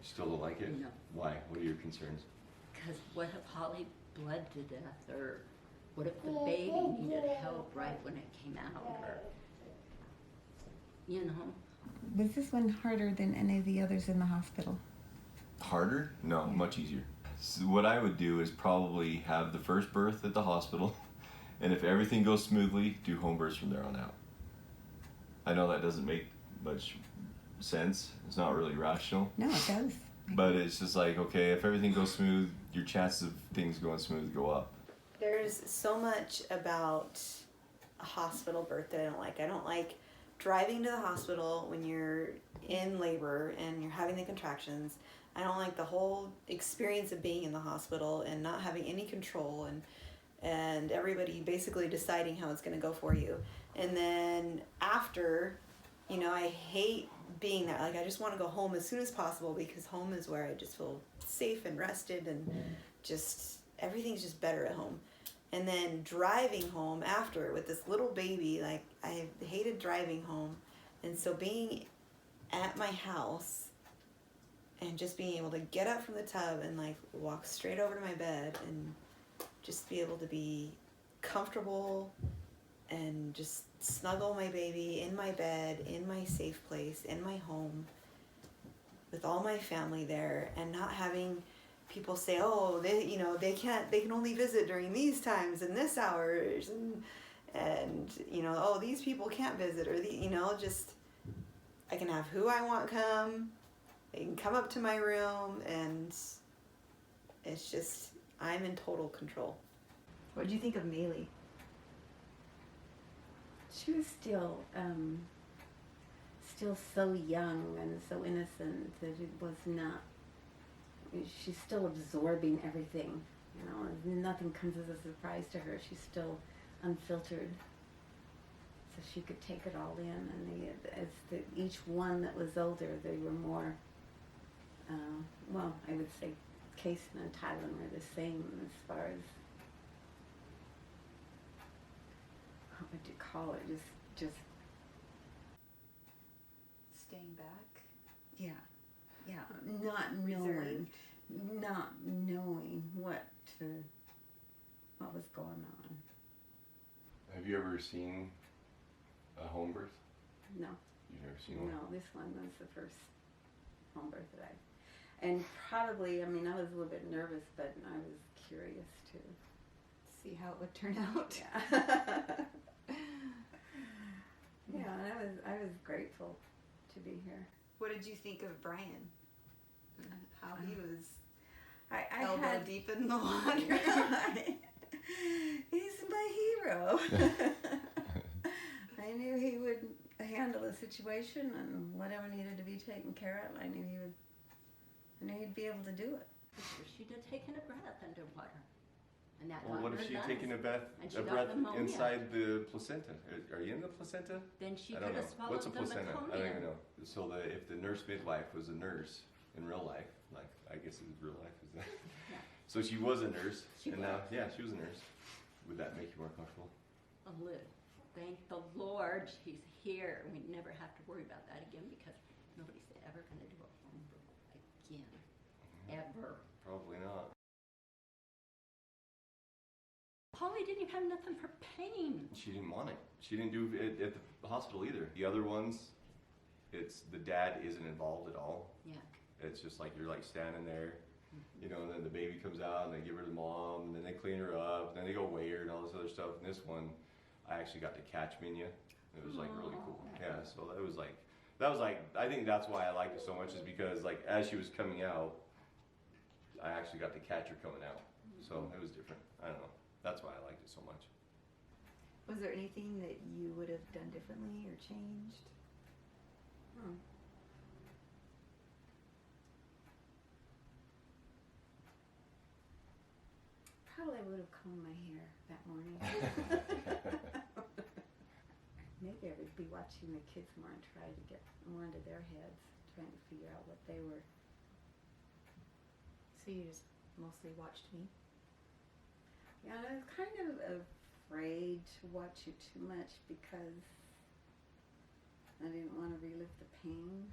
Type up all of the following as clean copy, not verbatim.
Still don't like it? No. Why? What are your concerns? Because what if Holly bled to death, or what if the baby needed help right when it came out, or, you know? Was this one harder than any of the others in the hospital? Harder? No, much easier. So what I would do is probably have the first birth at the hospital, and if everything goes smoothly, do home births from there on out. I know that doesn't make much sense. It's not really rational. No, it does. But it's just like, okay, if everything goes smooth, your chances of things going smooth go up. There's so much about a hospital birth that I don't like. I don't like driving to the hospital when you're in labor and you're having the contractions. I don't like the whole experience of being in the hospital and not having any control, and everybody basically deciding how it's going to go for you. And then after, you know, I hate being there. Like, I just want to go home as soon as possible, because home is where I just feel safe and rested, and just everything's just better at home. And then driving home after with this little baby, like, I hated driving home. And so being at my house and just being able to get up from the tub and like walk straight over to my bed and just be able to be comfortable and just snuggle my baby in my bed, in my safe place, in my home, with all my family there, and not having people say, oh, they can only visit during these times and this hours, and you know, oh, these people can't visit, or just, I can have who I want come, they can come up to my room, and it's just, I'm in total control. What did you think of Maylee? She was still so young and so innocent that it was not. She's still absorbing everything, you know. Nothing comes as a surprise to her. She's still unfiltered, so she could take it all in. And each one that was older, they were more. Well, I would say Kason and Tylen were the same as far as, what would you call it? Just Staying back? yeah, not knowing what was going on. Have you ever seen a home birth? No, You've never seen one? no, this one was the first home birth that and probably, I mean, I was a little bit nervous, but I was curious to See how it would turn out. Yeah. Yeah, and I was grateful to be here. What did you think of Bryan? How he was I elbow had deep in the water. He's my hero. I knew he would handle the situation, and whatever needed to be taken care of, I knew he'd be able to do it. She'd have taken a breath underwater. And that Well, got what if her she'd lungs. taken a breath And she got pneumonia. inside the placenta? Are you in the placenta? Then she I don't could have know. swallowed What's a the placenta? I don't meconium. even know. So if the nurse midwife was a nurse in real life, like, I guess it was real life, is that? Yeah. So she was a nurse, She and was. now, yeah, she was a nurse. Would that make you more comfortable? A little. Thank the Lord she's here. We never have to worry about that again, because nobody's ever going to do a home birth again. Ever. Probably not. Holly didn't even have nothing for pain. She didn't want it. She didn't do it at the hospital either. The other ones, it's the dad isn't involved at all. Yeah. It's just like you're like standing there, you know, and then the baby comes out and they give her to mom, and then they clean her up, and then they go weigh her and all this other stuff. And this one, I actually got to catch Minya. It was like really cool. Yeah, so that was like, I think that's why I liked it so much, is because like as she was coming out, I actually got to catch her coming out. So it was different. I don't know. That's why I liked it so much. Was there anything that you would have done differently or changed? Probably would have combed my hair that morning. Maybe I would be watching the kids more and try to get more into their heads, trying to figure out what they were. So you just mostly watched me? Yeah, I was kind of afraid to watch you too much because I didn't want to relive the pain.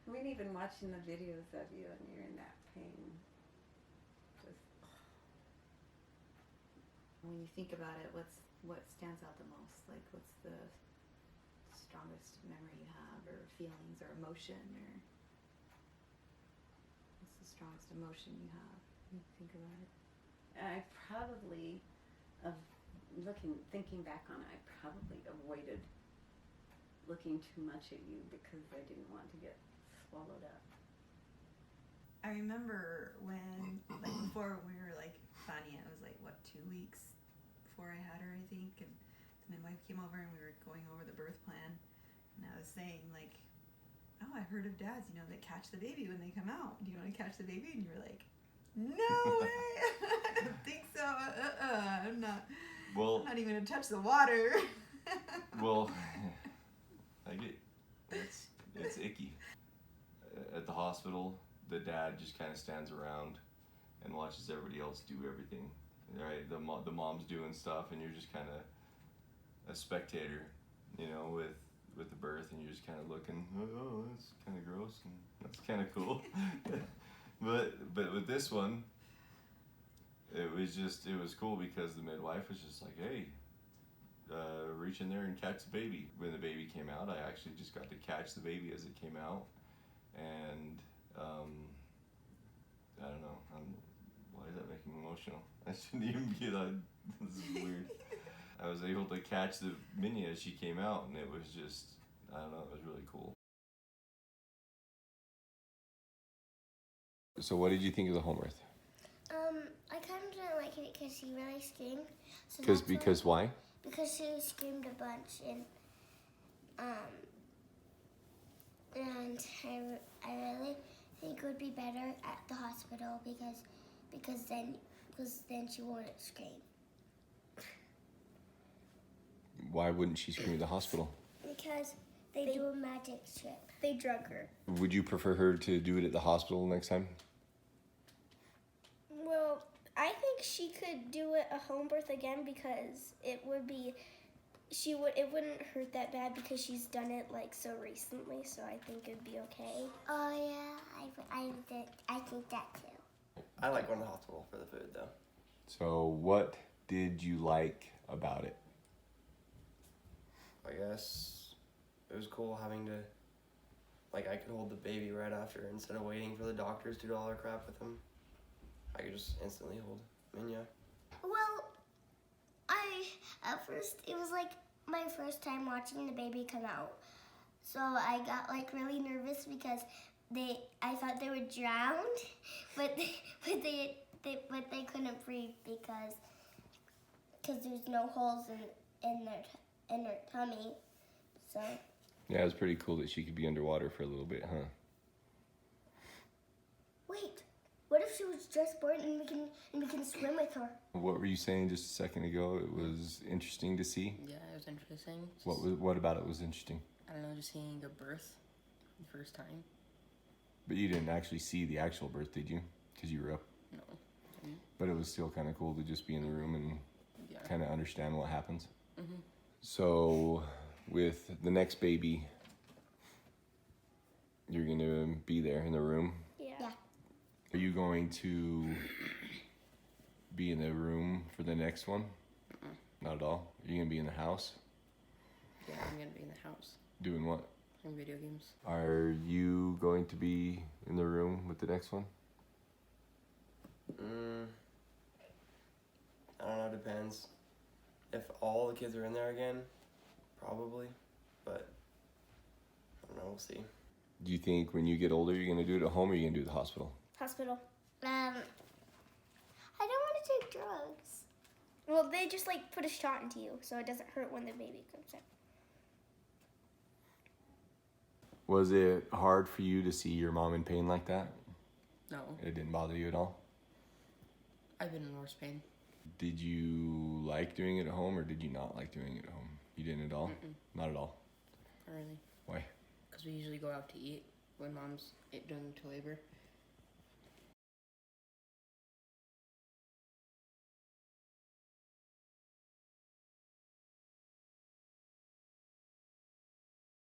I mean, even watching the videos of you and you're in that pain. Just, When you think about it, what stands out the most? Like, what's the strongest memory you have, or feelings, or emotion, or what's the strongest emotion you have when you think about it? I probably, thinking back on it, I probably avoided looking too much at you because I didn't want to get swallowed up. I remember when, like, before we were, like, planning it, it was, like, what, 2 weeks before I had her, I think, and the midwife came over and we were going over the birth plan, and I was saying, like, oh, I've heard of dads, that catch the baby when they come out. Do you want to catch the baby? And you were like, no way! I don't think so. I'm not even going to touch the water. Well, it's icky. At the hospital, the dad just kind of stands around and watches everybody else do everything. Right? The mom's doing stuff, and you're just kind of a spectator, with the birth, and you're just kind of looking. Oh, that's kind of gross, and that's kind of cool. but with this one, it was cool because the midwife was just like, hey. Reach in there and catch the baby. When the baby came out, I actually just got to catch the baby as it came out, and I don't know. Why does that make me emotional? I shouldn't even be like. This is weird. I was able to catch the mini as she came out, and it was just, I don't know. It was really cool. So, what did you think of the home birth? I kind of didn't like it because she really screamed. So Because why? Because she screamed a bunch, and I really think it would be better at the hospital because then she wouldn't scream. Why wouldn't she scream at the hospital? Because they do a magic trick. They drug her. Would you prefer her to do it at the hospital next time? Well, I think she could do it a home birth again because it wouldn't hurt that bad because she's done it like so recently, so I think it'd be okay. Oh yeah, I think that too. I like going to the hospital for the food though. So what did you like about it? I guess it was cool having to, like, I could hold the baby right after instead of waiting for the doctors to do all their crap with him. I could just instantly hold Minya. Well, at first, it was like my first time watching the baby come out. So I got like really nervous because I thought they were drowned, but they couldn't breathe because there's no holes in their tummy. So. Yeah, it was pretty cool that she could be underwater for a little bit, huh? Wait. What if she was just born and we can swim with her? What were you saying just a second ago? It was interesting to see. Yeah, it was interesting. What about it was interesting? I don't know, just seeing a birth the first time. But you didn't actually see the actual birth, did you? Because you were up. No. But it was still kind of cool to just be in the room and kind of understand what happens. Mm-hmm. So, with the next baby, you're going to be there in the room. Yeah. Are you going to be in the room for the next one? Not at all. Are you going to be in the house? Yeah, I'm going to be in the house. Doing what? Playing video games. Are you going to be in the room with the next one? I don't know, depends. If all the kids are in there again, probably, but I don't know, we'll see. Do you think when you get older you're going to do it at home or are you going to do it at the hospital? Hospital. I don't want to take drugs. Well, they just like put a shot into you so it doesn't hurt when the baby comes out. Was it hard for you to see your mom in pain like that? No. It didn't bother you at all? I've been in worse pain. Did you like doing it at home or did you not like doing it at home? You didn't at all? Not at all? Not really. Why? Because we usually go out to eat when mom's during labor.